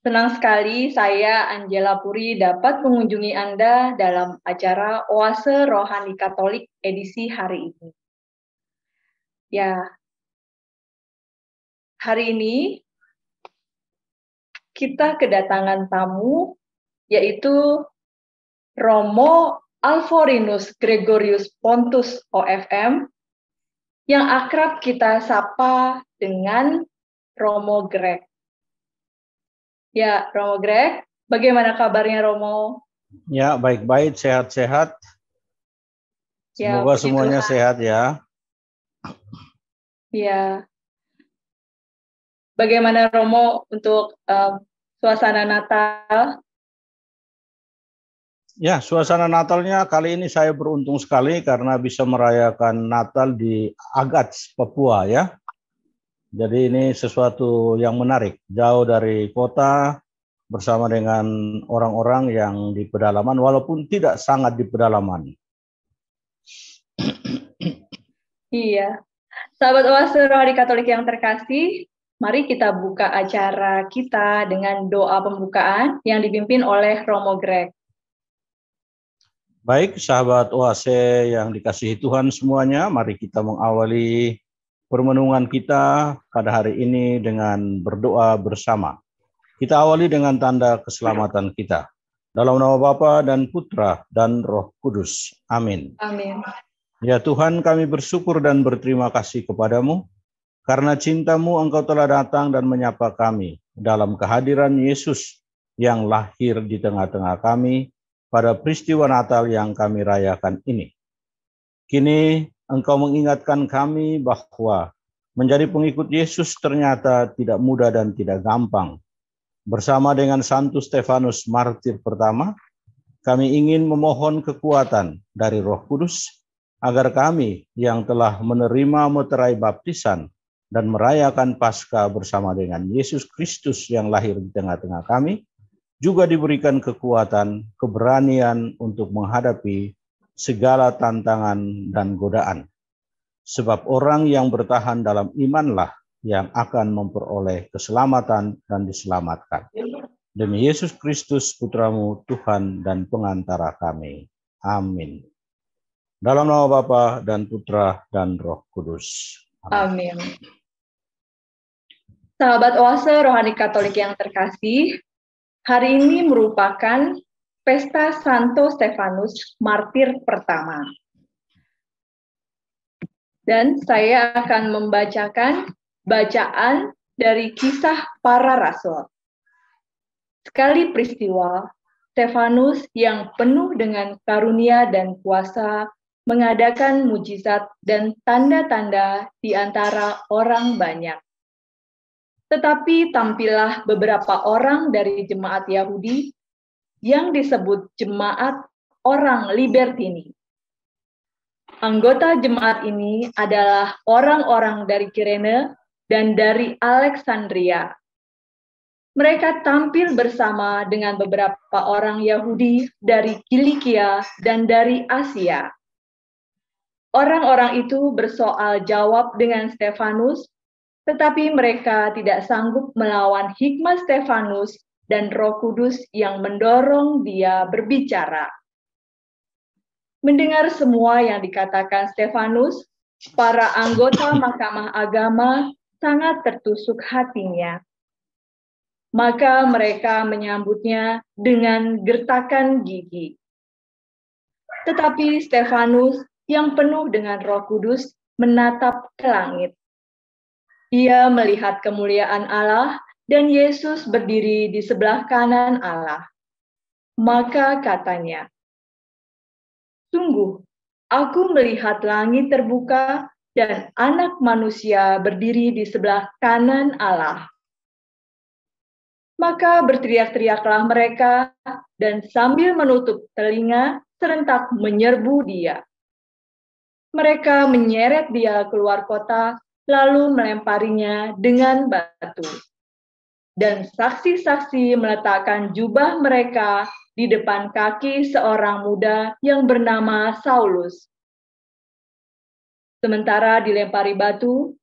Senang sekali saya, Angela Puri, dapat mengunjungi Anda dalam acara Oase Rohani Katolik edisi hari ini. Ya, hari ini kita kedatangan tamu, yaitu Romo Alforinus Gregorius Pontus OFM, yang akrab kita sapa dengan Romo Greg. Ya, Romo Greg, bagaimana kabarnya Romo? Ya, baik-baik, sehat-sehat. Ya, Semoga semuanya sehat ya. Ya. Bagaimana Romo untuk suasana Natal? Ya, suasana Natalnya kali ini saya beruntung sekali karena bisa merayakan Natal di Agats, Papua ya. Jadi ini sesuatu yang menarik, jauh dari kota bersama dengan orang-orang yang di pedalaman walaupun tidak sangat di pedalaman. Iya. Sahabat Oase Rohani Katolik yang terkasih, mari kita buka acara kita dengan doa pembukaan yang dipimpin oleh Romo Greg. Baik, sahabat Oase yang dikasihi Tuhan semuanya, mari kita mengawali permenungan kita pada hari ini dengan berdoa bersama. Kita awali dengan tanda keselamatan kita. Dalam nama Bapa dan Putra dan Roh Kudus. Amin. Amin. Ya Tuhan, kami bersyukur dan berterima kasih kepadamu, karena cintamu Engkau telah datang dan menyapa kami dalam kehadiran Yesus yang lahir di tengah-tengah kami pada peristiwa Natal yang kami rayakan ini. Kini Engkau mengingatkan kami bahwa menjadi pengikut Yesus ternyata tidak mudah dan tidak gampang. Bersama dengan Santo Stefanus martir pertama, kami ingin memohon kekuatan dari Roh Kudus agar kami yang telah menerima meterai baptisan dan merayakan Paskah bersama dengan Yesus Kristus yang lahir di tengah-tengah kami, juga diberikan kekuatan, keberanian untuk menghadapi segala tantangan dan godaan. Sebab orang yang bertahan dalam imanlah yang akan memperoleh keselamatan dan diselamatkan. Demi Yesus Kristus, Putramu, Tuhan dan pengantara kami. Amin. Dalam nama Bapa dan Putra dan Roh Kudus. Amin. Sahabat Oase Rohani Katolik yang terkasih, hari ini merupakan Pesta Santo Stefanus martir pertama. Dan saya akan membacakan bacaan dari Kisah Para Rasul. Sekali peristiwa, Stefanus yang penuh dengan karunia dan kuasa mengadakan mujizat dan tanda-tanda di antara orang banyak. Tetapi tampillah beberapa orang dari jemaat Yahudi yang disebut jemaat orang Libertini. Anggota jemaat ini adalah orang-orang dari Kirene dan dari Alexandria. Mereka tampil bersama dengan beberapa orang Yahudi dari Kilikia dan dari Asia. Orang-orang itu bersoal jawab dengan Stefanus, tetapi mereka tidak sanggup melawan hikmat Stefanus dan Roh Kudus yang mendorong dia berbicara. Mendengar semua yang dikatakan Stefanus, para anggota Mahkamah Agama sangat tertusuk hatinya. Maka mereka menyambutnya dengan gertakan gigi. Tetapi Stefanus yang penuh dengan Roh Kudus menatap ke langit. Ia melihat kemuliaan Allah dan Yesus berdiri di sebelah kanan Allah. Maka katanya, "Sungguh, aku melihat langit terbuka dan Anak Manusia berdiri di sebelah kanan Allah." Maka berteriak-teriaklah mereka dan sambil menutup telinga serentak menyerbu dia. Mereka menyeret dia keluar kota lalu melemparinya dengan batu. Dan saksi-saksi meletakkan jubah mereka di depan kaki seorang muda yang bernama Saulus. Sementara dilempari batu,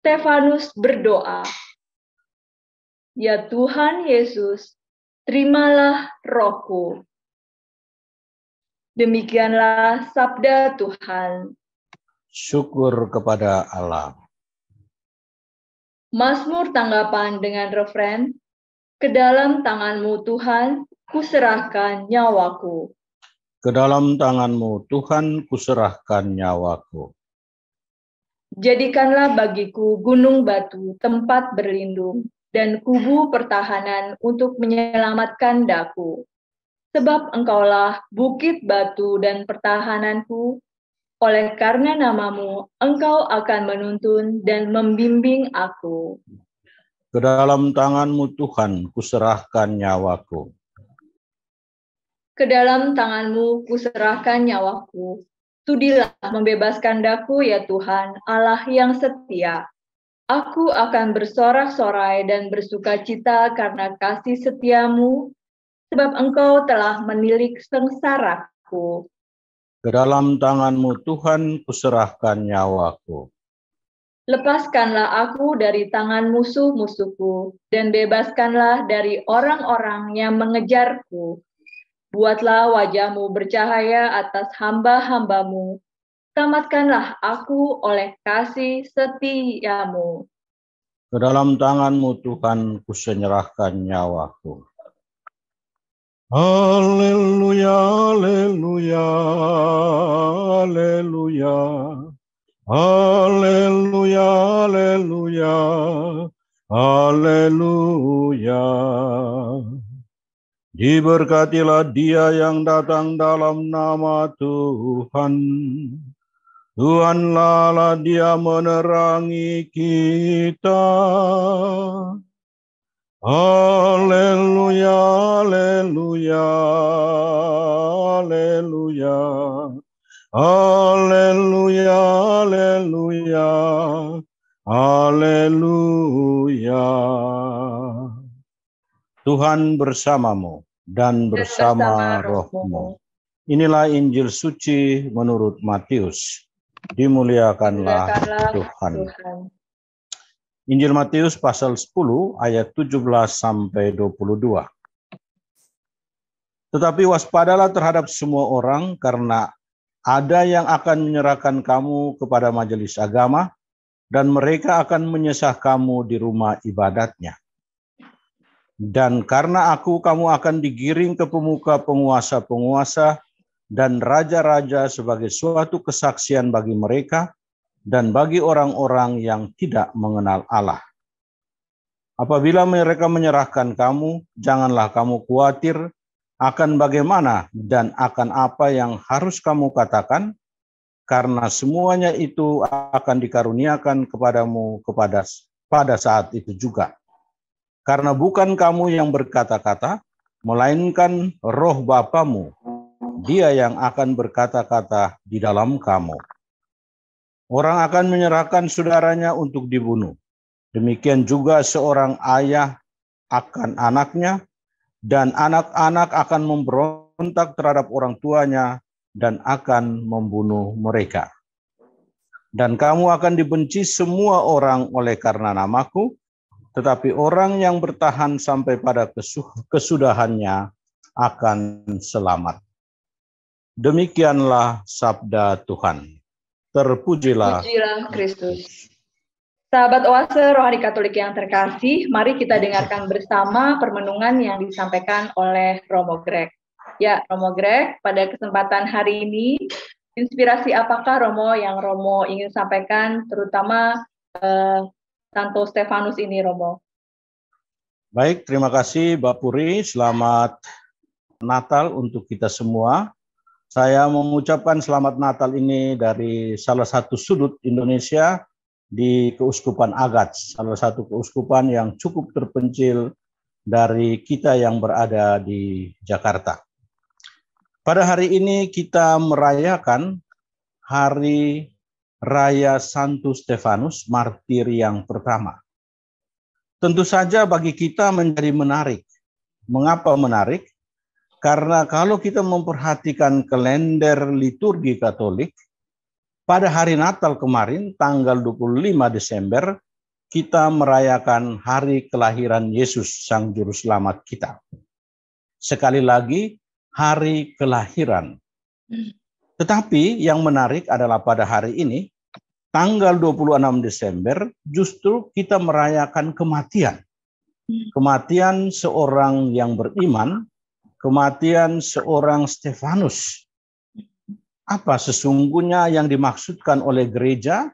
Stefanus berdoa, Ya Tuhan Yesus, terimalah rohku. Demikianlah sabda Tuhan. Syukur kepada Allah. Mazmur tanggapan dengan refren, ke dalam tangan-Mu Tuhan, kuserahkan nyawaku. Ke dalam tangan-Mu Tuhan, kuserahkan nyawaku. Jadikanlah bagiku gunung batu tempat berlindung, dan kubu pertahanan untuk menyelamatkan daku. Sebab Engkaulah bukit batu dan pertahananku, oleh karena nama-Mu, Engkau akan menuntun dan membimbing aku. Ke dalam tangan-Mu Tuhan, kuserahkan nyawaku. Ke dalam tangan-Mu kuserahkan nyawaku. Sudilah membebaskan daku ya Tuhan, Allah yang setia. Aku akan bersorak-sorai dan bersukacita karena kasih setiamu, sebab Engkau telah menilik sengsaraku. Ke dalam tangan-Mu Tuhan, kuserahkan nyawaku. Lepaskanlah aku dari tangan musuh-musuhku, dan bebaskanlah dari orang-orang yang mengejarku. Buatlah wajah-Mu bercahaya atas hamba-hamba-Mu. Selamatkanlah aku oleh kasih setia-Mu. Ke dalam tangan-Mu Tuhan, kuserahkan nyawaku. Haleluya, haleluya, haleluya. Haleluya, haleluya, haleluya. Diberkatilah Dia yang datang dalam nama Tuhan. Tuhanlah Dia menerangi kita. Haleluya, haleluya, haleluya. Haleluya, haleluya, haleluya. Tuhan bersamamu dan bersama rohmu. Inilah Injil suci menurut Matius. Dimuliakanlah Tuhan. Injil Matius pasal 10 ayat 17 sampai 22. Tetapi waspadalah terhadap semua orang, karena ada yang akan menyerahkan kamu kepada majelis agama, dan mereka akan menyesah kamu di rumah ibadatnya. Dan karena aku, kamu akan digiring ke pemuka penguasa-penguasa dan raja-raja sebagai suatu kesaksian bagi mereka dan bagi orang-orang yang tidak mengenal Allah. Apabila mereka menyerahkan kamu, janganlah kamu khawatir akan bagaimana dan akan apa yang harus kamu katakan, karena semuanya itu akan dikaruniakan kepadamu pada saat itu juga. Karena bukan kamu yang berkata-kata, melainkan Roh Bapamu, Dia yang akan berkata-kata di dalam kamu. Orang akan menyerahkan saudaranya untuk dibunuh. Demikian juga seorang ayah akan anaknya, dan anak-anak akan memberontak terhadap orang tuanya dan akan membunuh mereka. Dan kamu akan dibenci semua orang oleh karena namaku, tetapi orang yang bertahan sampai pada kesudahannya akan selamat. Demikianlah sabda Tuhan. Terpujilah Kristus. Sahabat Oase Rohani Katolik yang terkasih, mari kita dengarkan bersama permenungan yang disampaikan oleh Romo Greg. Ya, Romo Greg, pada kesempatan hari ini, inspirasi apakah Romo yang Romo ingin sampaikan, terutama Santo Stefanus ini, Romo? Baik, terima kasih Mbak Puri. Selamat Natal untuk kita semua. Saya mengucapkan selamat Natal ini dari salah satu sudut Indonesia di Keuskupan Agats, salah satu keuskupan yang cukup terpencil dari kita yang berada di Jakarta. Pada hari ini kita merayakan Hari Raya Santo Stefanus, martir yang pertama. Tentu saja bagi kita menjadi menarik. Mengapa menarik? Karena kalau kita memperhatikan kalender liturgi Katolik, pada hari Natal kemarin, tanggal 25 Desember, kita merayakan hari kelahiran Yesus, Sang Juru Selamat kita. Sekali lagi, hari kelahiran. Tetapi yang menarik adalah pada hari ini, tanggal 26 Desember, justru kita merayakan kematian. Kematian seorang yang beriman, kematian seorang Stefanus. Apa sesungguhnya yang dimaksudkan oleh gereja?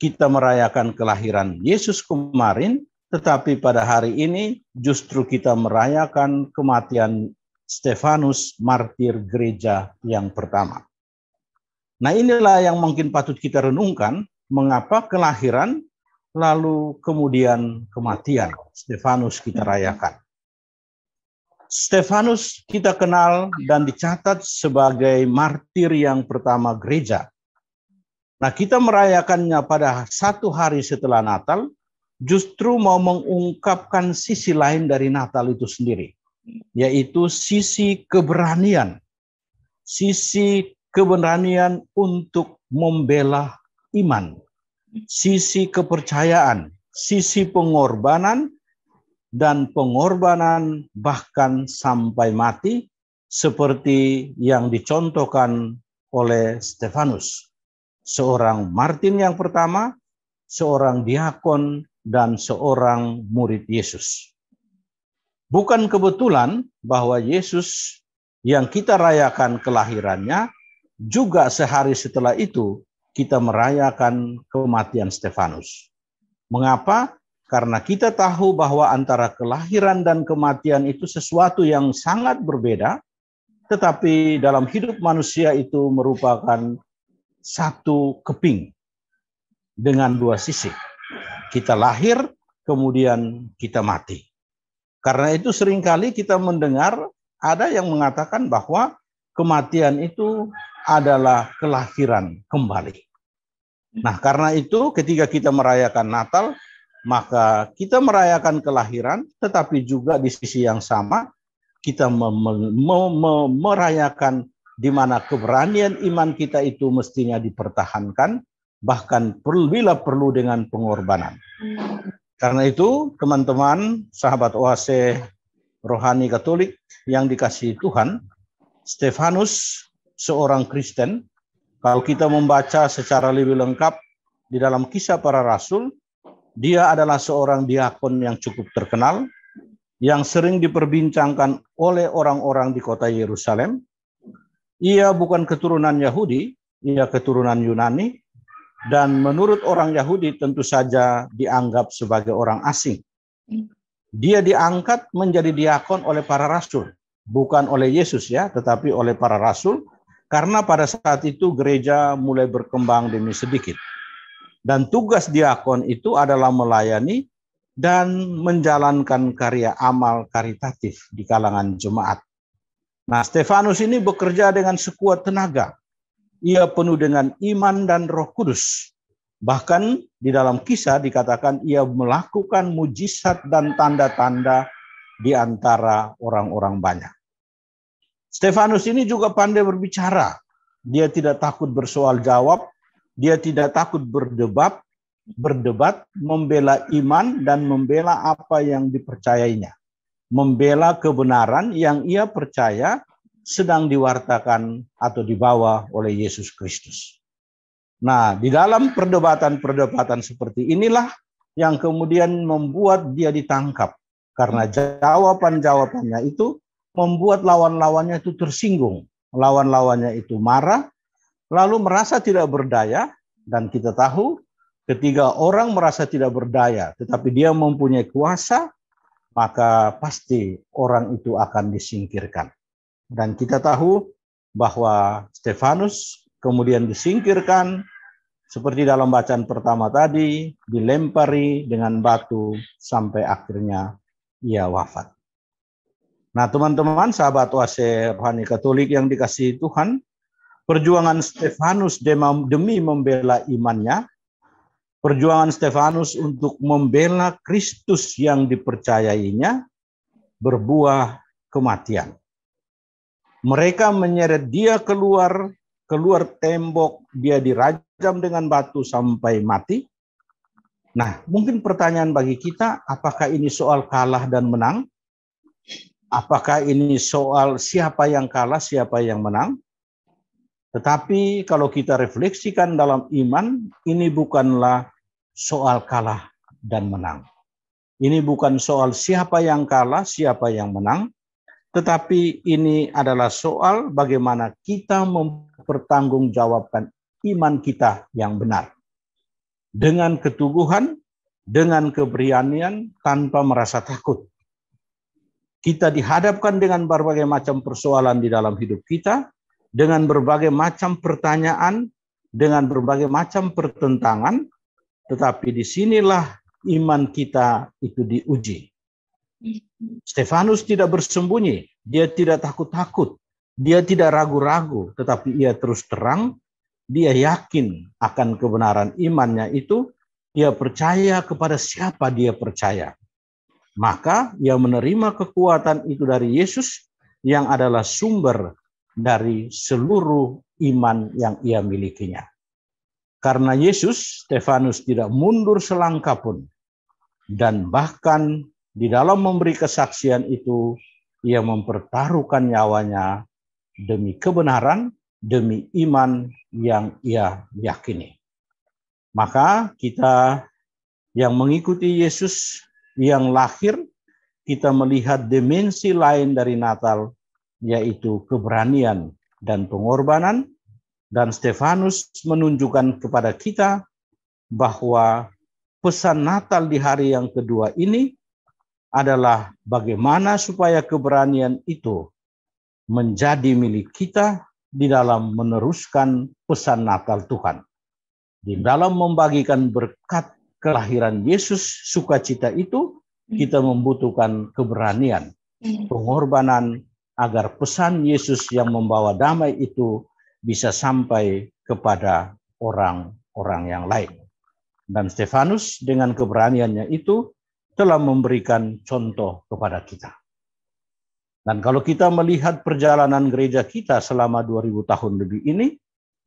Kita merayakan kelahiran Yesus kemarin, tetapi pada hari ini justru kita merayakan kematian Stefanus, martir gereja yang pertama. Nah, inilah yang mungkin patut kita renungkan, mengapa kelahiran lalu kemudian kematian Stefanus kita rayakan. Stefanus kita kenal dan dicatat sebagai martir yang pertama gereja. Nah, kita merayakannya pada satu hari setelah Natal, justru mau mengungkapkan sisi lain dari Natal itu sendiri, yaitu sisi keberanian. Sisi keberanian untuk membela iman, sisi kepercayaan, sisi pengorbanan, dan pengorbanan bahkan sampai mati, seperti yang dicontohkan oleh Stefanus, seorang martir yang pertama, seorang diakon, dan seorang murid Yesus. Bukan kebetulan bahwa Yesus yang kita rayakan kelahirannya, juga sehari setelah itu kita merayakan kematian Stefanus. Mengapa? Karena kita tahu bahwa antara kelahiran dan kematian itu sesuatu yang sangat berbeda, tetapi dalam hidup manusia itu merupakan satu keping dengan dua sisi. Kita lahir, kemudian kita mati. Karena itu seringkali kita mendengar ada yang mengatakan bahwa kematian itu adalah kelahiran kembali. Nah, karena itu ketika kita merayakan Natal, maka kita merayakan kelahiran, tetapi juga di sisi yang sama, kita merayakan di mana keberanian iman kita itu mestinya dipertahankan, bahkan bila perlu dengan pengorbanan. Karena itu, teman-teman, sahabat OAC Rohani Katolik yang dikasihi Tuhan, Stefanus, seorang Kristen, kalau kita membaca secara lebih lengkap di dalam Kisah Para Rasul, dia adalah seorang diakon yang cukup terkenal, yang sering diperbincangkan oleh orang-orang di kota Yerusalem. Ia bukan keturunan Yahudi, ia keturunan Yunani, dan menurut orang Yahudi tentu saja dianggap sebagai orang asing. Dia diangkat menjadi diakon oleh para rasul, bukan oleh Yesus ya, tetapi oleh para rasul, karena pada saat itu gereja mulai berkembang demi sedikit. Dan tugas diakon itu adalah melayani dan menjalankan karya amal karitatif di kalangan jemaat. Nah, Stefanus ini bekerja dengan sekuat tenaga. Ia penuh dengan iman dan Roh Kudus. Bahkan di dalam kisah dikatakan ia melakukan mujizat dan tanda-tanda di antara orang-orang banyak. Stefanus ini juga pandai berbicara. Dia tidak takut bersoal jawab, dia tidak takut berdebat, membela iman dan membela apa yang dipercayainya. Membela kebenaran yang ia percaya sedang diwartakan atau dibawa oleh Yesus Kristus. Nah, di dalam perdebatan-perdebatan seperti inilah yang kemudian membuat dia ditangkap. Karena jawaban-jawabannya itu membuat lawan-lawannya itu tersinggung. Lawan-lawannya itu marah, lalu merasa tidak berdaya. Dan kita tahu ketika orang merasa tidak berdaya, tetapi dia mempunyai kuasa, maka pasti orang itu akan disingkirkan. Dan kita tahu bahwa Stefanus kemudian disingkirkan, seperti dalam bacaan pertama tadi, dilempari dengan batu sampai akhirnya ia wafat. Nah, teman-teman, sahabat OAC Rohani Katolik yang dikasihi Tuhan, perjuangan Stefanus demi membela imannya, perjuangan Stefanus untuk membela Kristus yang dipercayainya, berbuah kematian. Mereka menyeret dia keluar tembok, dia dirajam dengan batu sampai mati. Nah, mungkin pertanyaan bagi kita, apakah ini soal kalah dan menang? Apakah ini soal siapa yang kalah, siapa yang menang? Tetapi kalau kita refleksikan dalam iman, ini bukanlah soal kalah dan menang. Ini bukan soal siapa yang kalah, siapa yang menang, tetapi ini adalah soal bagaimana kita mempertanggungjawabkan iman kita yang benar. Dengan keteguhan, dengan keberanian, tanpa merasa takut. Kita dihadapkan dengan berbagai macam persoalan di dalam hidup kita, dengan berbagai macam pertanyaan, dengan berbagai macam pertentangan, tetapi disinilah iman kita itu diuji. Stefanus tidak bersembunyi, dia tidak takut-takut, dia tidak ragu-ragu, tetapi ia terus terang, dia yakin akan kebenaran imannya itu, dia percaya kepada siapa dia percaya. Maka ia menerima kekuatan itu dari Yesus yang adalah sumber dari seluruh iman yang ia milikinya. Karena Yesus, Stefanus tidak mundur selangkah pun. Dan bahkan di dalam memberi kesaksian itu, ia mempertaruhkan nyawanya demi kebenaran, demi iman yang ia yakini. Maka kita yang mengikuti Yesus yang lahir, kita melihat dimensi lain dari Natal, yaitu keberanian dan pengorbanan. Dan Stefanus menunjukkan kepada kita bahwa pesan Natal di hari yang kedua ini adalah bagaimana supaya keberanian itu menjadi milik kita di dalam meneruskan pesan Natal Tuhan. Di dalam membagikan berkat kelahiran Yesus, sukacita itu, kita membutuhkan keberanian, pengorbanan, agar pesan Yesus yang membawa damai itu bisa sampai kepada orang-orang yang lain. Dan Stefanus dengan keberaniannya itu telah memberikan contoh kepada kita. Dan kalau kita melihat perjalanan gereja kita selama 2000 tahun lebih ini,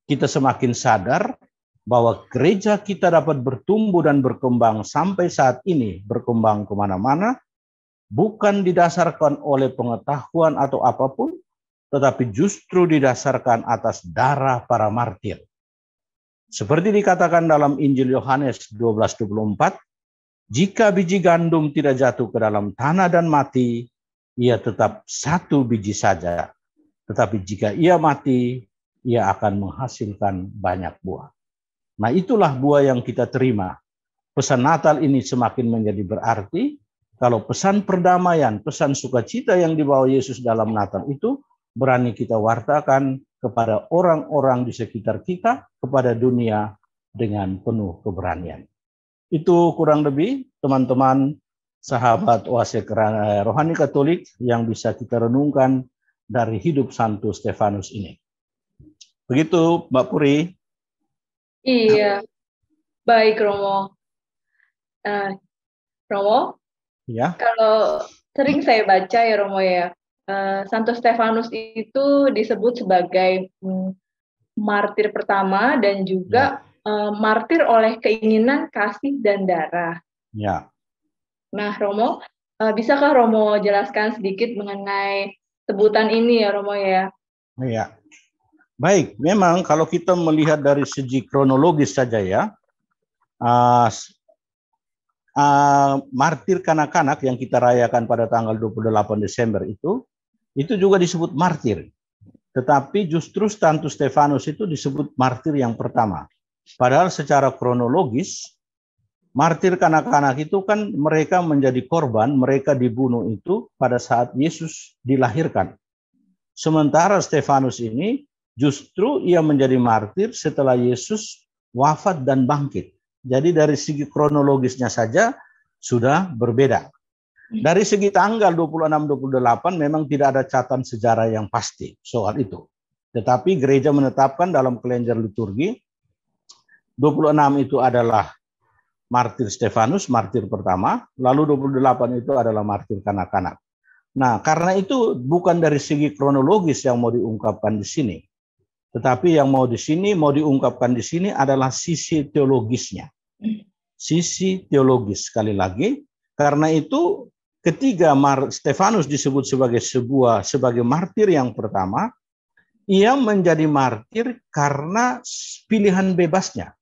kita semakin sadar bahwa gereja kita dapat bertumbuh dan berkembang sampai saat ini, berkembang kemana-mana, bukan didasarkan oleh pengetahuan atau apapun, tetapi justru didasarkan atas darah para martir. Seperti dikatakan dalam Injil Yohanes 12:24, jika biji gandum tidak jatuh ke dalam tanah dan mati, ia tetap satu biji saja. Tetapi jika ia mati, ia akan menghasilkan banyak buah. Nah, itulah buah yang kita terima. Pesan Natal ini semakin menjadi berarti kalau pesan perdamaian, pesan sukacita yang dibawa Yesus dalam Natal itu berani kita wartakan kepada orang-orang di sekitar kita, kepada dunia dengan penuh keberanian. Itu kurang lebih teman-teman sahabat Oase Rohani Katolik yang bisa kita renungkan dari hidup Santo Stefanus ini. Begitu Mbak Puri. Iya, baik Romo. Romo, Ya. kalau sering saya baca ya Romo ya, Santo Stefanus itu disebut sebagai martir pertama dan juga martir oleh keinginan kasih dan darah. Ya. Nah, Romo, bisakah Romo jelaskan sedikit mengenai sebutan ini ya, Romo ya? Iya. Baik, memang kalau kita melihat dari segi kronologis saja ya, martir kanak-kanak yang kita rayakan pada tanggal 28 Desember itu juga disebut martir. Tetapi justru Santo Stefanus itu disebut martir yang pertama. Padahal secara kronologis, martir kanak-kanak itu kan mereka menjadi korban, mereka dibunuh itu pada saat Yesus dilahirkan. Sementara Stefanus ini justru ia menjadi martir setelah Yesus wafat dan bangkit. Jadi dari segi kronologisnya saja sudah berbeda. Dari segi tanggal 26-28 memang tidak ada catatan sejarah yang pasti soal itu. Tetapi gereja menetapkan dalam kalender liturgi 26 itu adalah martir Stefanus, martir pertama, lalu 28 itu adalah martir kanak-kanak. Nah, karena itu bukan dari segi kronologis yang mau diungkapkan di sini. Tetapi yang mau diungkapkan di sini adalah sisi teologisnya. sisi teologis sekali lagi. Karena itu ketika Stefanus disebut sebagai martir yang pertama, ia menjadi martir karena pilihan bebasnya,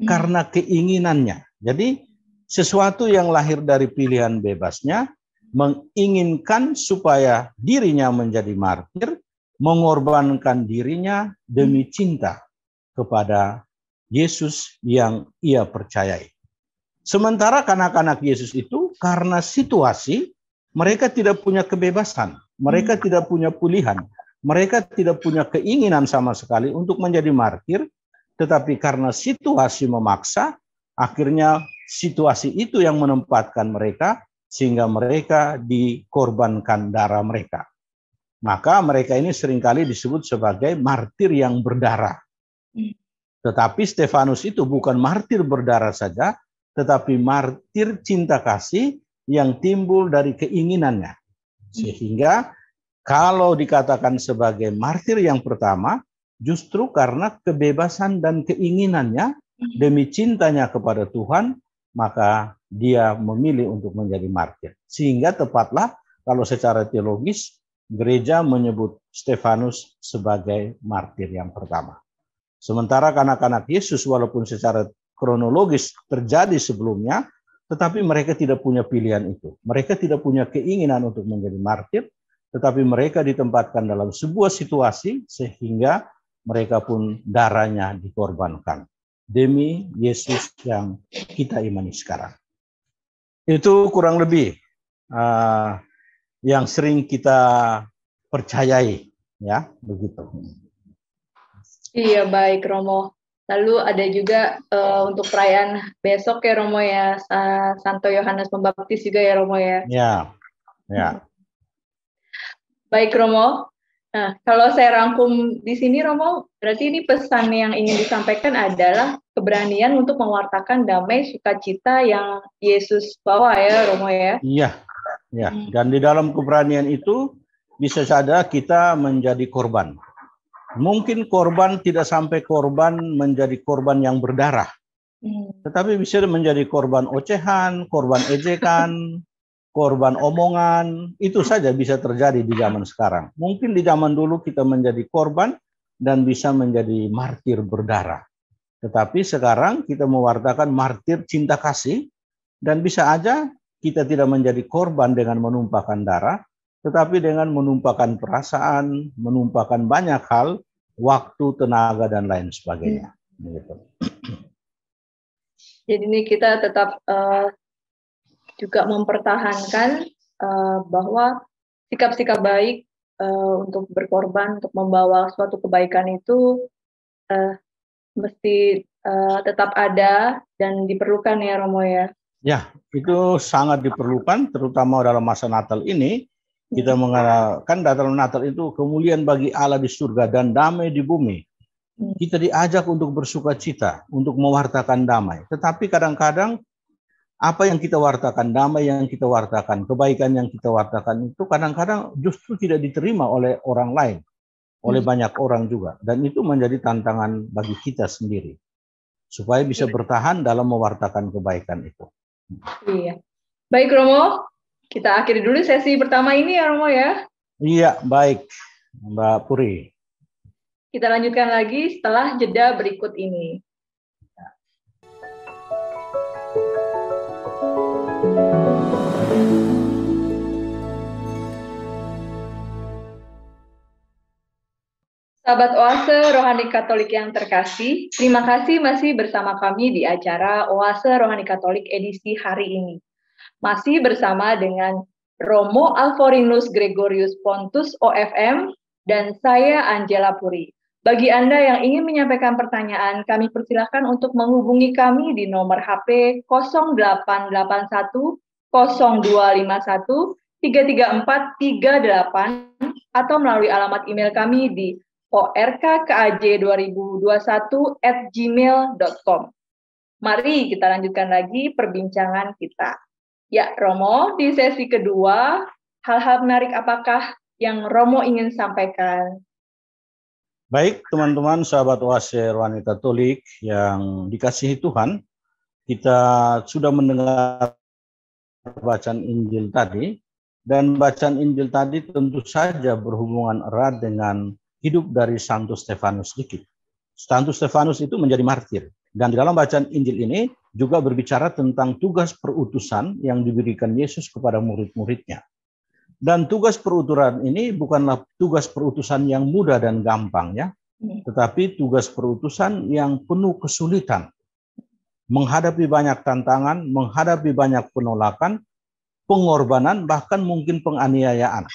karena keinginannya. Jadi sesuatu yang lahir dari pilihan bebasnya, menginginkan supaya dirinya menjadi martir, mengorbankan dirinya demi cinta kepada Yesus yang ia percayai. Sementara kanak-kanak Yesus itu karena situasi, mereka tidak punya kebebasan, mereka tidak punya pilihan, mereka tidak punya keinginan sama sekali untuk menjadi martir, tetapi karena situasi memaksa, akhirnya situasi itu yang menempatkan mereka, sehingga mereka dikorbankan darah mereka. Maka mereka ini seringkali disebut sebagai martir yang berdarah. Tetapi Stefanus itu bukan martir berdarah saja, tetapi martir cinta kasih yang timbul dari keinginannya. Sehingga kalau dikatakan sebagai martir yang pertama, justru karena kebebasan dan keinginannya demi cintanya kepada Tuhan, maka dia memilih untuk menjadi martir. Sehingga tepatlah kalau secara teologis, gereja menyebut Stefanus sebagai martir yang pertama. Sementara kanak-kanak Yesus walaupun secara kronologis terjadi sebelumnya, tetapi mereka tidak punya pilihan itu. Mereka tidak punya keinginan untuk menjadi martir, tetapi mereka ditempatkan dalam sebuah situasi sehingga mereka pun darahnya dikorbankan demi Yesus yang kita imani sekarang. Itu kurang lebih yang sering kita percayai, ya, begitu. Iya, baik Romo. Lalu ada juga untuk perayaan besok ya Romo ya, Santo Yohanes Pembaptis juga ya Romo ya. Ya. Baik Romo. Nah, kalau saya rangkum di sini Romo, berarti ini pesan yang ingin disampaikan adalah keberanian untuk mewartakan damai sukacita yang Yesus bawa ya Romo ya. Iya. Dan di dalam keberanian itu bisa saja kita menjadi korban. Mungkin korban tidak sampai korban menjadi korban yang berdarah. Tetapi bisa menjadi korban ocehan, korban ejekan, korban omongan. Itu saja bisa terjadi di zaman sekarang. Mungkin di zaman dulu kita menjadi korban dan bisa menjadi martir berdarah. Tetapi sekarang kita mewartakan martir cinta kasih dan bisa aja kita tidak menjadi korban dengan menumpahkan darah, tetapi dengan menumpahkan perasaan, menumpahkan banyak hal, waktu, tenaga, dan lain sebagainya. Gitu. Jadi ini kita tetap juga mempertahankan bahwa sikap-sikap baik untuk berkorban, untuk membawa suatu kebaikan itu mesti tetap ada dan diperlukan ya Romo ya. Ya, itu sangat diperlukan, terutama dalam masa Natal ini. Kita mengatakan dalam Natal itu kemuliaan bagi Allah di surga dan damai di bumi. Kita diajak untuk bersuka cita, untuk mewartakan damai. Tetapi kadang-kadang apa yang kita wartakan, damai yang kita wartakan, kebaikan yang kita wartakan itu kadang-kadang justru tidak diterima oleh orang lain, oleh banyak orang juga. Dan itu menjadi tantangan bagi kita sendiri, supaya bisa bertahan dalam mewartakan kebaikan itu. Iya. Baik Romo, kita akhiri dulu sesi pertama ini ya Romo ya. Iya, baik Mbak Puri. Kita lanjutkan lagi setelah jeda berikut ini. Sahabat Oase Rohani Katolik yang terkasih, terima kasih masih bersama kami di acara Oase Rohani Katolik edisi hari ini. Masih bersama dengan Romo Alforinus Gregorius Pontus OFM dan saya Angela Puri. Bagi Anda yang ingin menyampaikan pertanyaan, kami persilahkan untuk menghubungi kami di nomor HP 0881 0251 33438 atau melalui alamat email kami di orkaj2021@gmail.com. Mari kita lanjutkan lagi perbincangan kita. Ya, Romo, di sesi kedua, hal-hal menarik apakah yang Romo ingin sampaikan? Baik, teman-teman sahabat Oase Rohani Katolik yang dikasihi Tuhan, kita sudah mendengar bacaan Injil tadi, dan bacaan Injil tadi tentu saja berhubungan erat dengan hidup dari Santo Stefanus Dikit. Santo Stefanus itu menjadi martir. Dan di dalam bacaan Injil ini juga berbicara tentang tugas perutusan yang diberikan Yesus kepada murid-muridnya. Dan tugas perutusan ini bukanlah tugas perutusan yang mudah dan gampang ya, tetapi tugas perutusan yang penuh kesulitan. Menghadapi banyak tantangan, menghadapi banyak penolakan, pengorbanan, bahkan mungkin penganiayaan.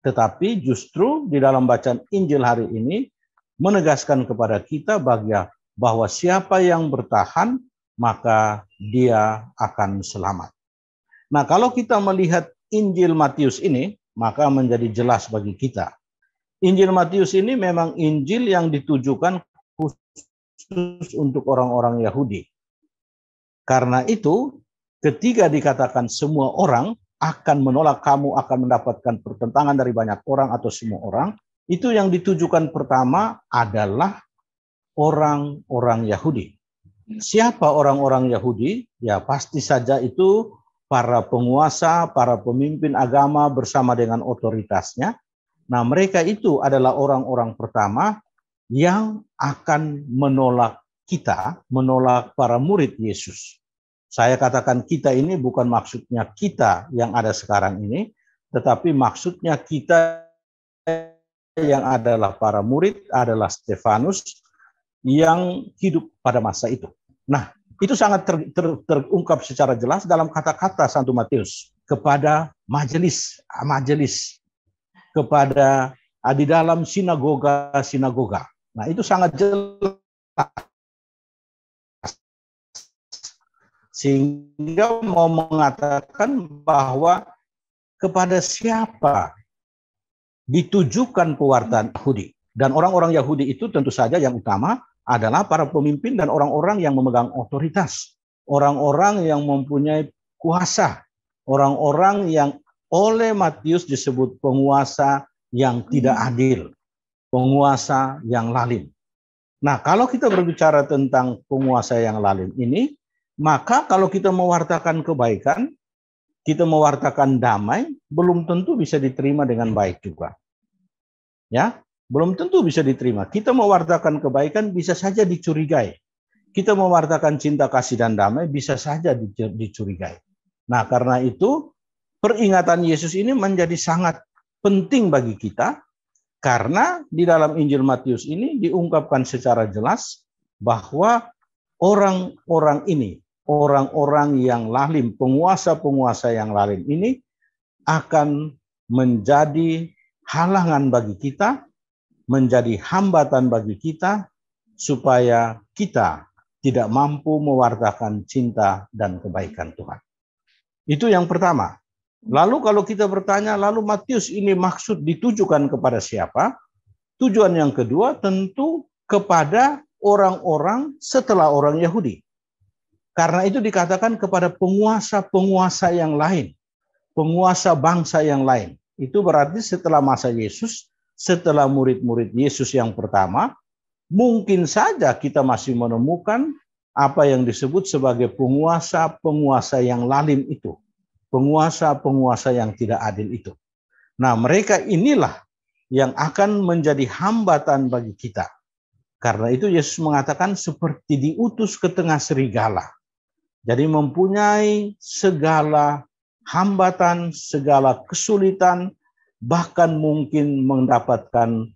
Tetapi justru di dalam bacaan Injil hari ini menegaskan kepada kita bahwa siapa yang bertahan, maka dia akan selamat. Nah, kalau kita melihat Injil Matius ini, maka menjadi jelas bagi kita. Injil Matius ini memang Injil yang ditujukan khusus untuk orang-orang Yahudi. Karena itu, ketika dikatakan semua orang akan menolak kamu, akan mendapatkan pertentangan dari banyak orang atau semua orang, itu yang ditujukan pertama adalah orang-orang Yahudi. Siapa orang-orang Yahudi? Ya pasti saja itu para penguasa, para pemimpin agama bersama dengan otoritasnya. Nah, mereka itu adalah orang-orang pertama yang akan menolak kita, menolak para murid Yesus. Saya katakan kita ini bukan maksudnya kita yang ada sekarang ini, tetapi maksudnya kita yang adalah para murid, adalah Stefanus yang hidup pada masa itu. Nah, itu sangat terungkap secara jelas dalam kata-kata Santo Matius kepada majelis, kepada di dalam sinagoga. Nah, itu sangat jelas. Sehingga mau mengatakan bahwa kepada siapa ditujukan pewartaan Yahudi. Dan orang-orang Yahudi itu tentu saja yang utama adalah para pemimpin dan orang-orang yang memegang otoritas. Orang-orang yang mempunyai kuasa. Orang-orang yang oleh Matius disebut penguasa yang tidak adil. Penguasa yang lalim. Nah, kalau kita berbicara tentang penguasa yang lalim ini, maka kalau kita mewartakan kebaikan, kita mewartakan damai, belum tentu bisa diterima dengan baik juga. Ya, belum tentu bisa diterima. Kita mewartakan kebaikan bisa saja dicurigai. Kita mewartakan cinta kasih dan damai bisa saja dicurigai. Nah, karena itu peringatan Yesus ini menjadi sangat penting bagi kita, karena di dalam Injil Matius ini diungkapkan secara jelas bahwa orang-orang ini, orang-orang yang lalim, penguasa-penguasa yang lalim ini akan menjadi halangan bagi kita, menjadi hambatan bagi kita, supaya kita tidak mampu mewartakan cinta dan kebaikan Tuhan. Itu yang pertama. Lalu kalau kita bertanya, lalu Matius ini maksud ditujukan kepada siapa? Tujuan yang kedua tentu kepada orang-orang setelah orang Yahudi. Karena itu dikatakan kepada penguasa-penguasa yang lain, penguasa bangsa yang lain. Itu berarti setelah masa Yesus, setelah murid-murid Yesus yang pertama, mungkin saja kita masih menemukan apa yang disebut sebagai penguasa-penguasa yang lalim itu. Penguasa-penguasa yang tidak adil itu. Nah, mereka inilah yang akan menjadi hambatan bagi kita. Karena itu Yesus mengatakan seperti diutus ke tengah serigala. Jadi mempunyai segala hambatan, segala kesulitan, bahkan mungkin mendapatkan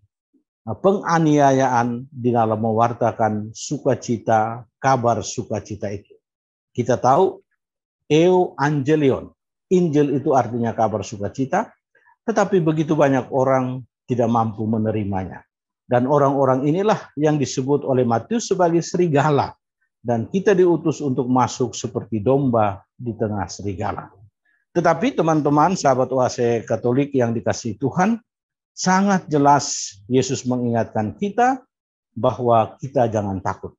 penganiayaan di dalam mewartakan sukacita, kabar sukacita itu. Kita tahu Evangelion, Injil itu artinya kabar sukacita, tetapi begitu banyak orang tidak mampu menerimanya. Dan orang-orang inilah yang disebut oleh Matius sebagai serigala. Dan kita diutus untuk masuk seperti domba di tengah serigala. Tetapi teman-teman, sahabat OAC Katolik yang dikasihi Tuhan, sangat jelas Yesus mengingatkan kita bahwa kita jangan takut.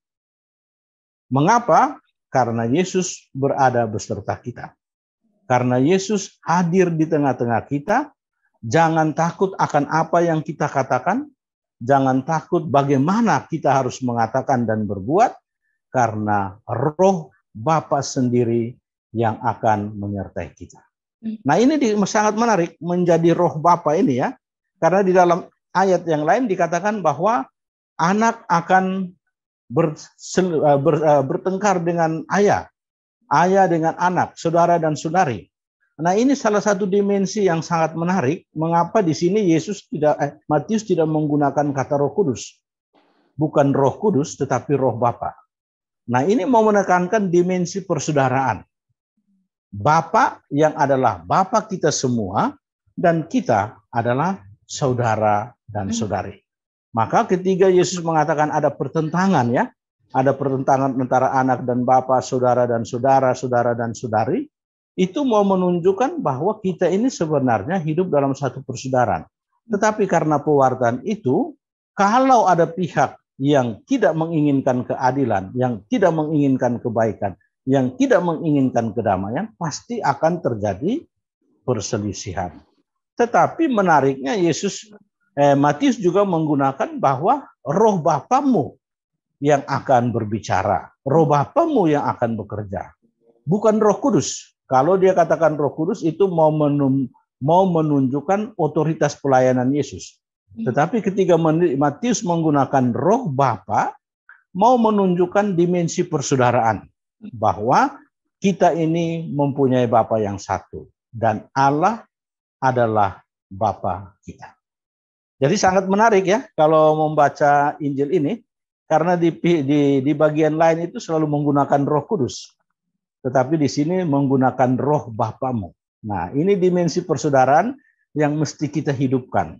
Mengapa? Karena Yesus berada beserta kita. Karena Yesus hadir di tengah-tengah kita, jangan takut akan apa yang kita katakan, jangan takut bagaimana kita harus mengatakan dan berbuat, karena Roh Bapa sendiri yang akan menyertai kita. Nah, ini sangat menarik menjadi roh Bapa ini ya. Karena di dalam ayat yang lain dikatakan bahwa anak akan bertengkar dengan ayah, ayah dengan anak, saudara dan saudari. Nah, ini salah satu dimensi yang sangat menarik. Mengapa di sini Matius tidak menggunakan kata Roh Kudus, bukan Roh Kudus, tetapi Roh Bapa. Nah, ini mau menekankan dimensi persaudaraan. Bapa yang adalah Bapa kita semua, dan kita adalah saudara dan saudari. Maka ketika Yesus mengatakan ada pertentangan ya, ada pertentangan antara anak dan bapa, saudara dan saudara, saudara dan saudari, itu mau menunjukkan bahwa kita ini sebenarnya hidup dalam satu persaudaraan. Tetapi karena pewartaan itu, kalau ada pihak yang tidak menginginkan keadilan, yang tidak menginginkan kebaikan, yang tidak menginginkan kedamaian, pasti akan terjadi perselisihan. Tetapi menariknya Matius juga menggunakan bahwa roh Bapamu yang akan berbicara, roh Bapamu yang akan bekerja, bukan Roh Kudus. Kalau dia katakan Roh Kudus itu mau menunjukkan otoritas pelayanan Yesus. Tetapi ketika Matius menggunakan roh Bapa, mau menunjukkan dimensi persaudaraan, bahwa kita ini mempunyai Bapa yang satu dan Allah adalah Bapa kita. Jadi sangat menarik ya kalau membaca Injil ini, karena di bagian lain itu selalu menggunakan Roh Kudus, tetapi di sini menggunakan roh Bapamu. Nah, ini dimensi persaudaraan yang mesti kita hidupkan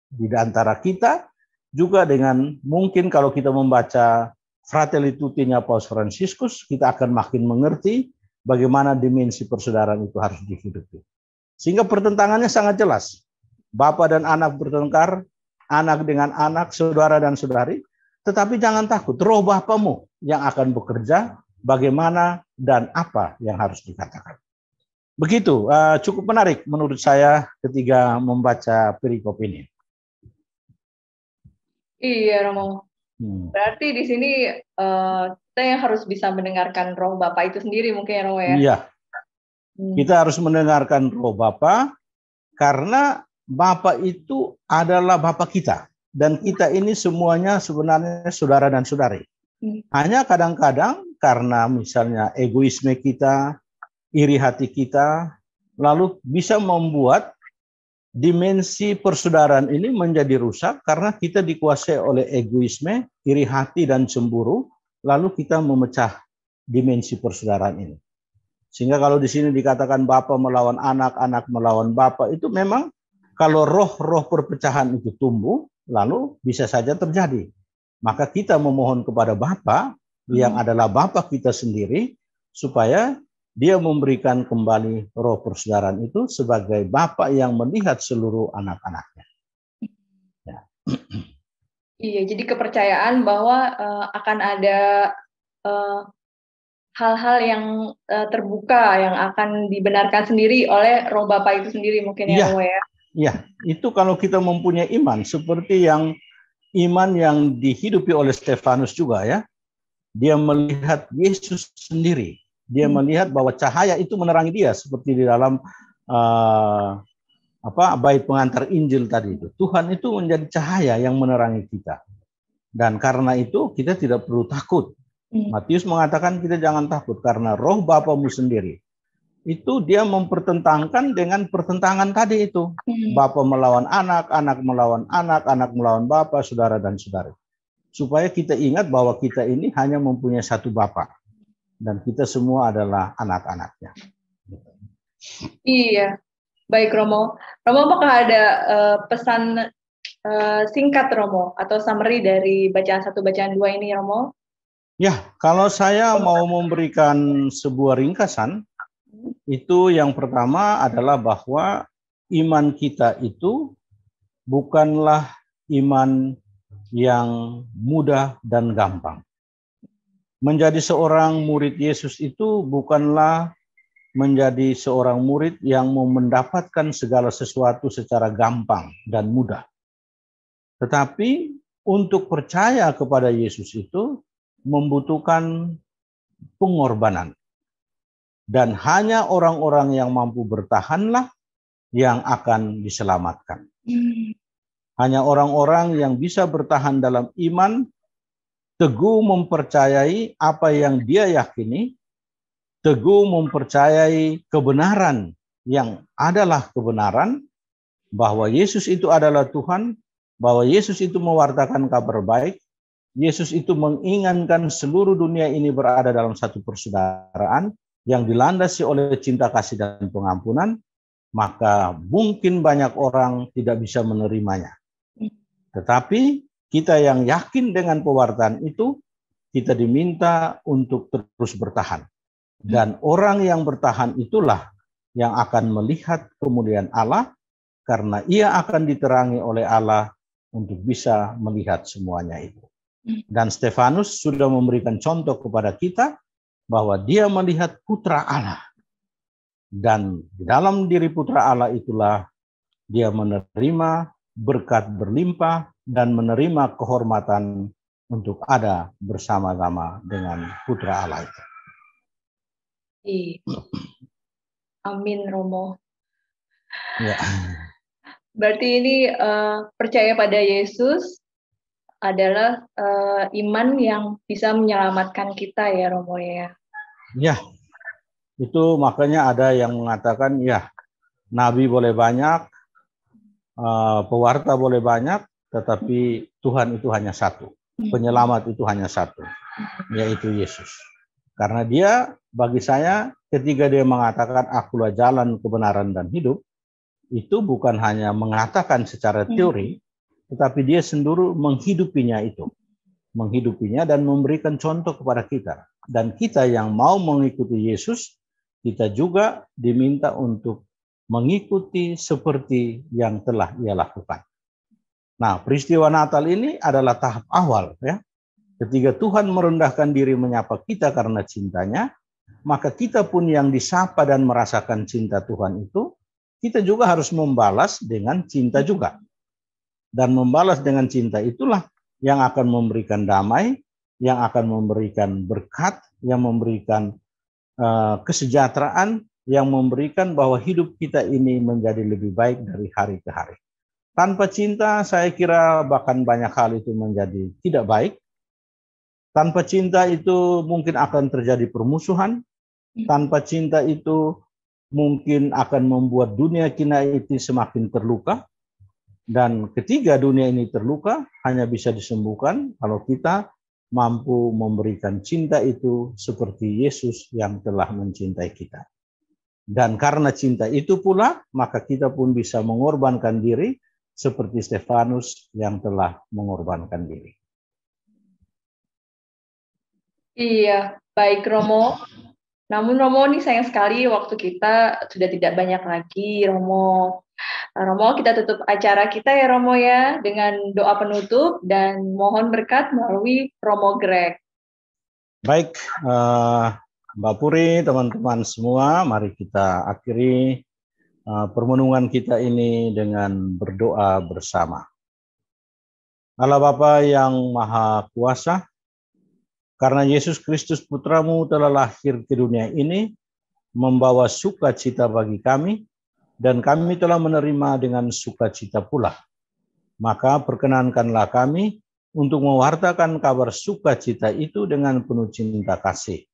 di antara kita, juga dengan mungkin kalau kita membaca Fratelli Tutti-nya Paus Fransiskus, kita akan makin mengerti bagaimana dimensi persaudaraan itu harus dihidupi. Sehingga pertentangannya sangat jelas. Bapa dan anak bertengkar, anak dengan anak, saudara dan saudari. Tetapi jangan takut, roh Bapamu yang akan bekerja, bagaimana dan apa yang harus dikatakan. Begitu, cukup menarik menurut saya ketika membaca perikop ini. Iya, Romo. Berarti di sini kita yang harus bisa mendengarkan roh Bapa itu sendiri mungkin ya, Romo ya? Iya, kita harus mendengarkan roh Bapa, karena Bapa itu adalah Bapa kita. Dan kita ini semuanya sebenarnya saudara dan saudari. Hanya kadang-kadang karena misalnya egoisme kita, iri hati kita, lalu bisa membuat dimensi persaudaraan ini menjadi rusak karena kita dikuasai oleh egoisme, iri hati dan cemburu, lalu kita memecah dimensi persaudaraan ini. Sehingga kalau di sini dikatakan Bapa melawan anak, anak melawan Bapa, itu memang kalau roh-roh perpecahan itu tumbuh, lalu bisa saja terjadi. Maka kita memohon kepada Bapa yang adalah Bapa kita sendiri, supaya Dia memberikan kembali roh persaudaraan itu sebagai Bapa yang melihat seluruh anak-anaknya. Ya. Iya, jadi kepercayaan bahwa akan ada hal-hal yang terbuka yang akan dibenarkan sendiri oleh roh Bapa itu sendiri mungkin ya, Romo ya. Iya, itu kalau kita mempunyai iman seperti iman yang dihidupi oleh Stefanus juga ya. Dia melihat Yesus sendiri. Dia melihat bahwa cahaya itu menerangi dia seperti di dalam bait pengantar Injil tadi itu. Tuhan itu menjadi cahaya yang menerangi kita. Dan karena itu kita tidak perlu takut. Matius mengatakan kita jangan takut karena roh Bapamu sendiri. Itu dia mempertentangkan dengan pertentangan tadi itu. Bapa melawan anak, anak melawan anak, anak melawan bapa, saudara dan saudari. Supaya kita ingat bahwa kita ini hanya mempunyai satu Bapa. Dan kita semua adalah anak-anaknya. Iya, baik Romo. Romo, apakah ada pesan singkat Romo atau summary dari bacaan 1, bacaan 2 ini Romo? Ya, kalau saya mau memberikan sebuah ringkasan, itu yang pertama adalah bahwa iman kita itu bukanlah iman yang mudah dan gampang. Menjadi seorang murid Yesus itu bukanlah menjadi seorang murid yang mau mendapatkan segala sesuatu secara gampang dan mudah. Tetapi untuk percaya kepada Yesus itu membutuhkan pengorbanan. dan hanya orang-orang yang mampu bertahanlah yang akan diselamatkan. Hanya orang-orang yang bisa bertahan dalam iman, teguh mempercayai apa yang dia yakini, teguh mempercayai kebenaran yang adalah kebenaran, bahwa Yesus itu adalah Tuhan, bahwa Yesus itu mewartakan kabar baik, Yesus itu mengingatkan seluruh dunia ini berada dalam satu persaudaraan yang dilandasi oleh cinta kasih dan pengampunan, maka mungkin banyak orang tidak bisa menerimanya. Tetapi kita yang yakin dengan pewartaan itu, kita diminta untuk terus bertahan. Dan orang yang bertahan itulah yang akan melihat kemuliaan Allah, karena ia akan diterangi oleh Allah untuk bisa melihat semuanya itu. Dan Stefanus sudah memberikan contoh kepada kita bahwa dia melihat putra Allah. Dan di dalam diri putra Allah itulah dia menerima berkat berlimpah dan menerima kehormatan untuk ada bersama-sama dengan putra Allah itu. Amin, Romo. Ya. Berarti ini percaya pada Yesus adalah iman yang bisa menyelamatkan kita ya, Romo ya. Ya, itu makanya ada yang mengatakan ya, nabi boleh banyak, pewarta boleh banyak, tetapi Tuhan itu hanya satu. Penyelamat itu hanya satu, yaitu Yesus. Karena dia, bagi saya, ketika dia mengatakan akulah jalan, kebenaran, dan hidup, itu bukan hanya mengatakan secara teori, tetapi dia sendiri menghidupinya itu. Menghidupinya dan memberikan contoh kepada kita. Dan kita yang mau mengikuti Yesus, kita juga diminta untuk mengikuti seperti yang telah ia lakukan. Nah, peristiwa Natal ini adalah tahap awal, ya. Ketika Tuhan merendahkan diri menyapa kita karena cintanya, maka kita pun yang disapa dan merasakan cinta Tuhan itu, kita juga harus membalas dengan cinta juga. Dan membalas dengan cinta itulah yang akan memberikan damai, yang akan memberikan berkat, yang memberikan kesejahteraan, yang memberikan bahwa hidup kita ini menjadi lebih baik dari hari ke hari. Tanpa cinta, saya kira bahkan banyak hal itu menjadi tidak baik. Tanpa cinta itu mungkin akan terjadi permusuhan. Tanpa cinta itu mungkin akan membuat dunia kita itu semakin terluka. Dan ketika dunia ini terluka, hanya bisa disembuhkan kalau kita mampu memberikan cinta itu seperti Yesus yang telah mencintai kita. Dan karena cinta itu pula, maka kita pun bisa mengorbankan diri seperti Stefanus yang telah mengorbankan diri. Iya, baik Romo. Namun Romo, ini sayang sekali waktu kita sudah tidak banyak lagi, Romo. Romo, kita tutup acara kita ya Romo ya, dengan doa penutup dan mohon berkat melalui Romo Greg. Baik, Mbak Puri, teman-teman semua, mari kita akhiri permenungan kita ini dengan berdoa bersama. Allah Bapa yang Maha Kuasa, karena Yesus Kristus Putramu telah lahir ke dunia ini, membawa sukacita bagi kami, dan kami telah menerima dengan sukacita pula. Maka perkenankanlah kami untuk mewartakan kabar sukacita itu dengan penuh cinta kasih.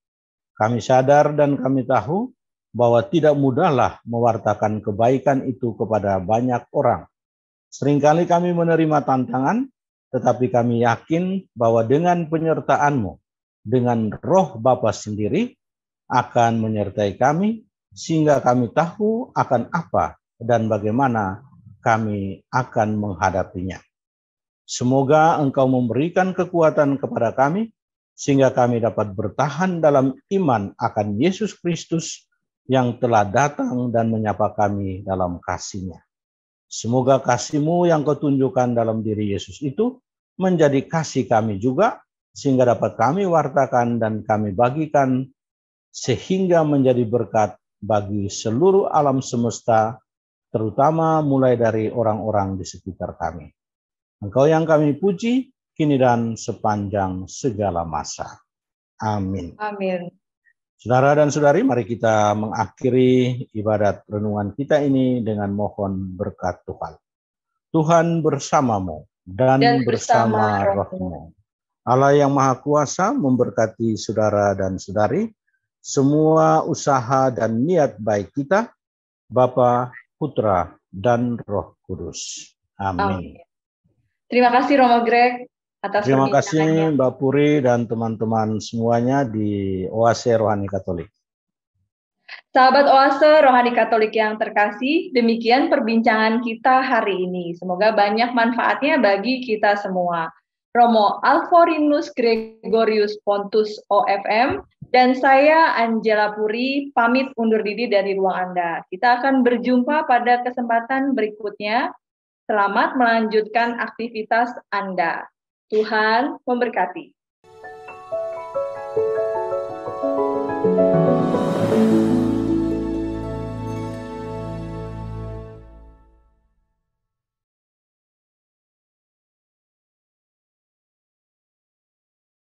Kami sadar dan kami tahu bahwa tidak mudahlah mewartakan kebaikan itu kepada banyak orang. Seringkali kami menerima tantangan, tetapi kami yakin bahwa dengan penyertaan-Mu, dengan Roh Bapa sendiri, akan menyertai kami, sehingga kami tahu akan apa dan bagaimana kami akan menghadapinya. Semoga Engkau memberikan kekuatan kepada kami, sehingga kami dapat bertahan dalam iman akan Yesus Kristus yang telah datang dan menyapa kami dalam kasih-Nya. Semoga kasih-Mu yang Kau tunjukkan dalam diri Yesus itu menjadi kasih kami juga, sehingga dapat kami wartakan dan kami bagikan, sehingga menjadi berkat bagi seluruh alam semesta, terutama mulai dari orang-orang di sekitar kami. Engkau yang kami puji, kini dan sepanjang segala masa. Amin. Amin. Saudara dan saudari, mari kita mengakhiri ibadat renungan kita ini dengan mohon berkat Tuhan. Tuhan bersamamu dan bersama rohmu. Allah yang Maha Kuasa memberkati saudara dan saudari, semua usaha dan niat baik kita, Bapa, Putra, dan Roh Kudus. Amin. Terima kasih Romo Greg atas Terima kasih perbincangannya. Mbak Puri dan teman-teman semuanya di Oase Rohani Katolik. Sahabat Oase Rohani Katolik yang terkasih, demikian perbincangan kita hari ini. Semoga banyak manfaatnya bagi kita semua. Romo Alforinus Gregorius Pontus OFM dan saya Angela Puri pamit undur diri dari ruang Anda. Kita akan berjumpa pada kesempatan berikutnya. Selamat melanjutkan aktivitas Anda. Tuhan memberkati.